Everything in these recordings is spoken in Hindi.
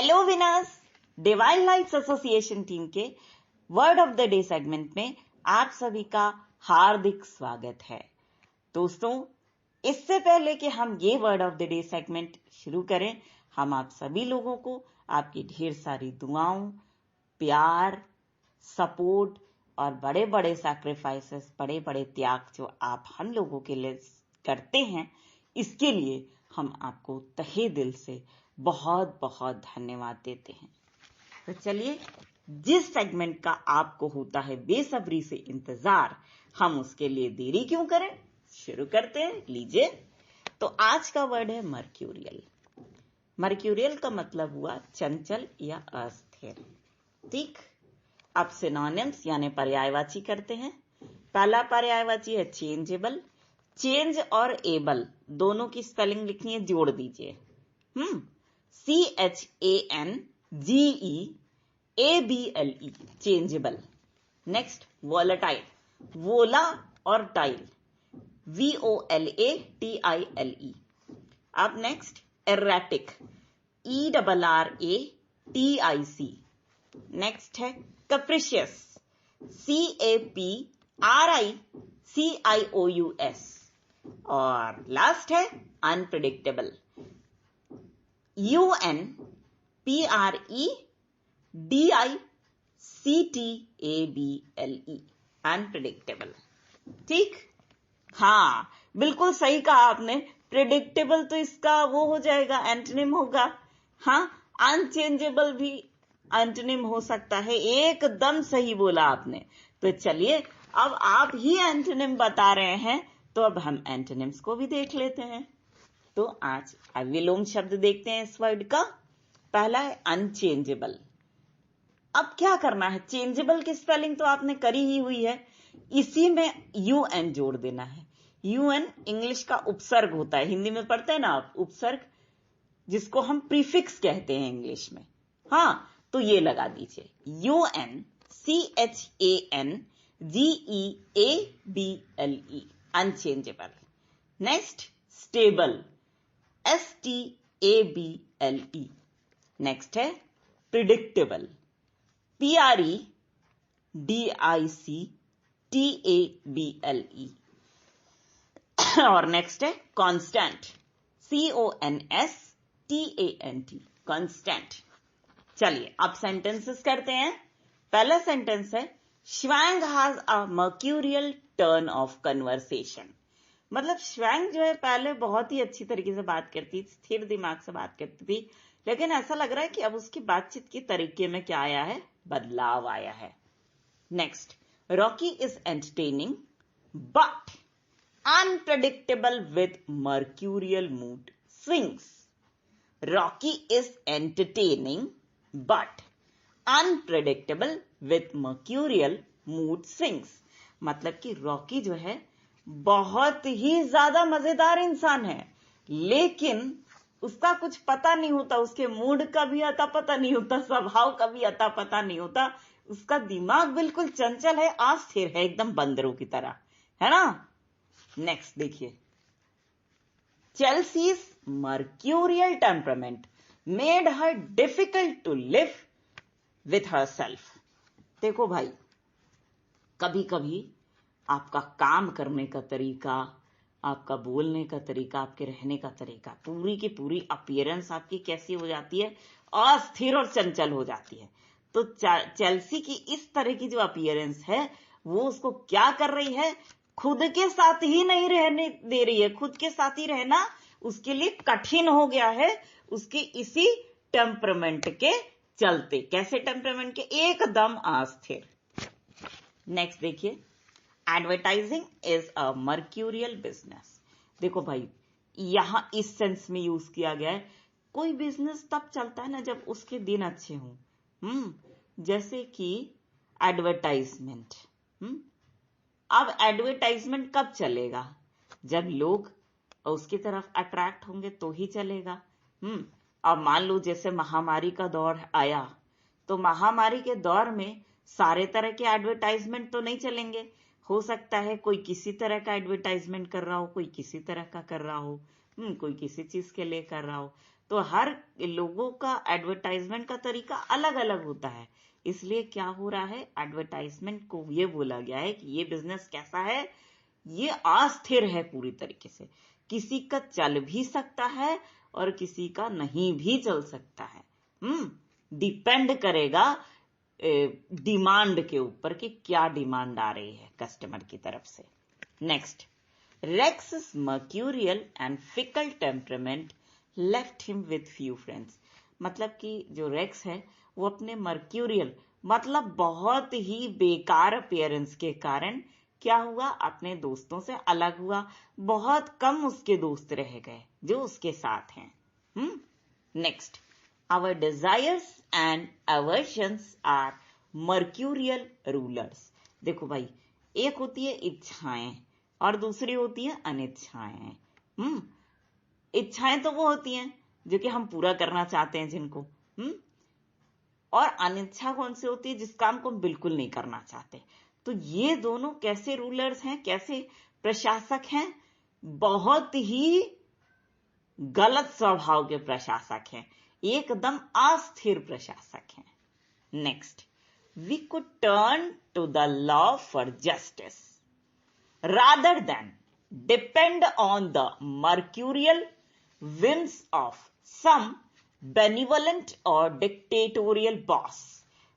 Hello winners, divine lights association team के word of the day segment में आप सभी का हार्दिक स्वागत है। दोस्तों, इससे पहले कि हम ये word of the day segment शुरू करें, हम आप सभी लोगों को आपकी ढेर सारी दुआओं, प्यार, सपोर्ट और बड़े बड़े सैक्रिफाइसेस, बड़े बड़े त्याग जो आप हम लोगों के लिए करते हैं, इसके लिए हम आपको तहे दिल से बहुत बहुत धन्यवाद देते हैं। तो चलिए, जिस सेगमेंट का आपको होता है बेसब्री से इंतजार, हम उसके लिए देरी क्यों करें, शुरू करते हैं। लीजिए, तो आज का वर्ड है मर्क्यूरियल। मर्क्यूरियल का मतलब हुआ चंचल या अस्थिर। ठीक, अब सिनोनिम्स यानी पर्यायवाची करते हैं। पहला पर्यायवाची है चेंजेबल। चेंज और एबल दोनों की स्पेलिंग लिखनी है, जोड़ दीजिए। CHANGEABLE, changeable. Next, volatile. वोला और टाइल, VOLATILE। अब नेक्स्ट, एर्रेटिक, ERRATIC। नेक्स्ट है कैप्रिशियस, CAPRICIOUS। और लास्ट है अनप्रिडिक्टेबल, UNPREDICTABLE, अनप्रिडिक्टेबल। ठीक, हाँ, बिल्कुल सही कहा आपने। प्रिडिक्टेबल तो इसका वो हो जाएगा, एंटोनिम होगा। हाँ, अनचेंजेबल भी एंटोनिम हो सकता है। एकदम सही बोला आपने। तो चलिए, अब आप ही एंटोनिम बता रहे हैं, तो अब हम एंटोनिम्स को भी देख लेते हैं। तो आज विलोम शब्द देखते हैं इस वर्ड का। पहला है अनचेंजेबल। अब क्या करना है, चेंजेबल की स्पेलिंग तो आपने करी ही हुई है, इसी में UN जोड़ देना है। UN इंग्लिश का उपसर्ग होता है, हिंदी में पढ़ते हैं ना आप, उपसर्ग, जिसको हम प्रीफिक्स कहते हैं इंग्लिश में। हाँ, तो ये लगा दीजिए, UNCHANGEABLE, unchangeable. Next, stable, STABLE। Next है प्रिडिक्टेबल, PREDICTABLE। और नेक्स्ट है कांस्टेंट, CONSTANT, कांस्टेंट। चलिए, अब सेंटेंसेस करते हैं। पहला सेंटेंस है, Shweng has a mercurial turn of conversation. मतलब श्वेंग जो है पहले बहुत ही अच्छी तरीके से बात करती थी, स्थिर दिमाग से बात करती थी, लेकिन ऐसा लग रहा है कि अब उसकी बातचीत के तरीके में क्या आया है, बदलाव आया है। Next, Rocky is entertaining but unpredictable with mercurial mood swings. Rocky is entertaining but unpredictable with mercurial mood swings. मतलब कि रॉकी जो है बहुत ही ज्यादा मजेदार इंसान है, लेकिन उसका कुछ पता नहीं होता, उसके मूड का भी अता पता नहीं होता, स्वभाव का भी अता पता नहीं होता। उसका दिमाग बिल्कुल चंचल है, अस्थिर है, एकदम बंदरों की तरह, है ना। नेक्स्ट देखिए, Chelsea's mercurial temperament made her difficult to live with herself. देखो भाई, कभी कभी आपका काम करने का तरीका, आपका बोलने का तरीका, आपके रहने का तरीका, पूरी की पूरी अपीयरेंस आपकी कैसी हो जाती है, अस्थिर और चंचल हो जाती है। तो चेल्सी की इस तरह की जो अपीयरेंस है, वो उसको क्या कर रही है, खुद के साथ ही नहीं रहने दे रही है। खुद के साथ ही रहना उसके लिए कठिन हो गया है, उसके इसी टेम्परामेंट के चलते। कैसे टेम्परामेंट के, एकदम अस्थिर। नेक्स्ट देखिए, advertising is a mercurial business. देखो भाई, यहां इस सेंस में यूज किया गया है, कोई बिजनेस तब चलता है ना जब उसके दिन अच्छे हों। जैसे कि एडवर्टाइजमेंट। अब एडवर्टाइजमेंट कब चलेगा, जब लोग उसकी तरफ अट्रैक्ट होंगे तो ही चलेगा। अब मान लो जैसे महामारी का दौर आया, तो महामारी के दौर में सारे तरह के एडवर्टाइजमेंट तो नहीं चलेंगे। हो सकता है कोई किसी तरह का एडवर्टाइजमेंट कर रहा हो, कोई किसी तरह का कर रहा हो, कोई किसी चीज के लिए कर रहा हो। तो हर लोगों का एडवर्टाइजमेंट का तरीका अलग अलग होता है। इसलिए क्या हो रहा है, एडवर्टाइजमेंट को ये बोला गया है कि ये बिजनेस कैसा है, ये अस्थिर है पूरी तरीके से। किसी का चल भी सकता है और किसी का नहीं भी चल सकता है। डिपेंड करेगा डिमांड के ऊपर कि क्या डिमांड आ रही है कस्टमर की तरफ से। Next, Rex's mercurial and fickle temperament left him with few friends। मतलब कि जो रेक्स है वो अपने मर्क्यूरियल मतलब बहुत ही बेकार अपीयरेंस के कारण क्या हुआ, अपने दोस्तों से अलग हुआ। बहुत कम उसके दोस्त रह गए जो उसके साथ हैं। Next, our desires and aversions are mercurial rulers। देखो भाई, एक होती है इच्छाएं और दूसरी होती है अनिच्छाएं। इच्छाएं तो वो होती हैं जो कि हम पूरा करना चाहते हैं जिनको, और अनिच्छा कौन सी होती है, जिस काम को हम बिल्कुल नहीं करना चाहते। तो ये दोनों कैसे रूलर्स हैं, कैसे प्रशासक हैं, बहुत ही गलत स्वभाव के प्रशासक हैं, एकदम अस्थिर प्रशासक हैं। Next, we could turn to the law for justice rather than depend on the mercurial whims of some benevolent or dictatorial boss।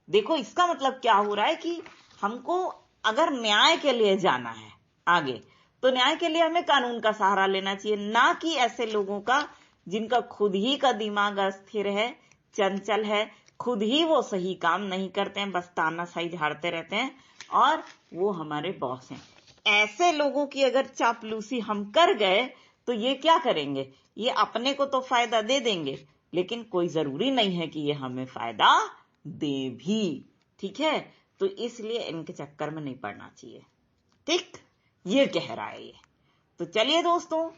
देखो इसका मतलब क्या हो रहा है कि हमको अगर न्याय के लिए जाना है आगे, तो न्याय के लिए हमें कानून का सहारा लेना चाहिए, ना कि ऐसे लोगों का जिनका खुद ही का दिमाग अस्थिर है, चंचल है, खुद ही वो सही काम नहीं करते हैं, बस तानाशाही झाड़ते रहते हैं और वो हमारे बॉस हैं। ऐसे लोगों की अगर चापलूसी हम कर गए तो ये क्या करेंगे, ये अपने को तो फायदा दे देंगे, लेकिन कोई जरूरी नहीं है कि ये हमें फायदा दे भी। ठीक है, तो इसलिए इनके चक्कर में नहीं पड़ना चाहिए। ठीक, ये कह रहा है ये। तो चलिए दोस्तों,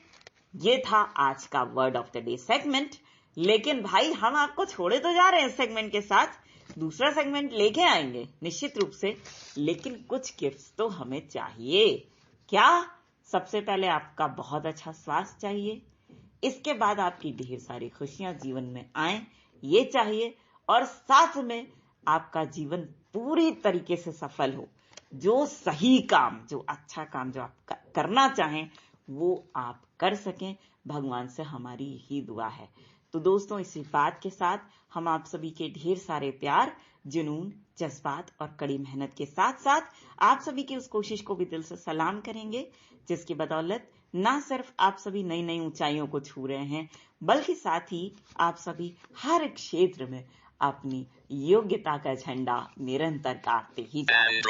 ये था आज का word of the day segment. लेकिन भाई हम आपको छोड़े तो जा रहे हैं सेगमेंट के साथ, दूसरा सेगमेंट लेके आएंगे निश्चित रूप से, लेकिन कुछ गिफ्ट्स तो हमें चाहिए। क्या? सबसे पहले आपका बहुत अच्छा स्वास्थ्य चाहिए, इसके बाद आपकी ढेर सारी खुशियां जीवन में आए ये चाहिए, और साथ में आपका जीवन पूरी तरीके से सफल हो। जो सही काम, जो अच्छा काम जो आप करना चाहें वो आप कर सकें, भगवान से हमारी यही दुआ है। तो दोस्तों, इसी बात के साथ हम आप सभी के ढेर सारे प्यार, जुनून, जज्बात और कड़ी मेहनत के साथ साथ आप सभी की उस कोशिश को भी दिल से सलाम करेंगे, जिसकी बदौलत ना सिर्फ आप सभी नई नई ऊंचाइयों को छू रहे हैं, बल्कि साथ ही आप सभी हर क्षेत्र में अपनी योग्यता का झंडा निरंतर गाड़ते ही जा रहे हैं।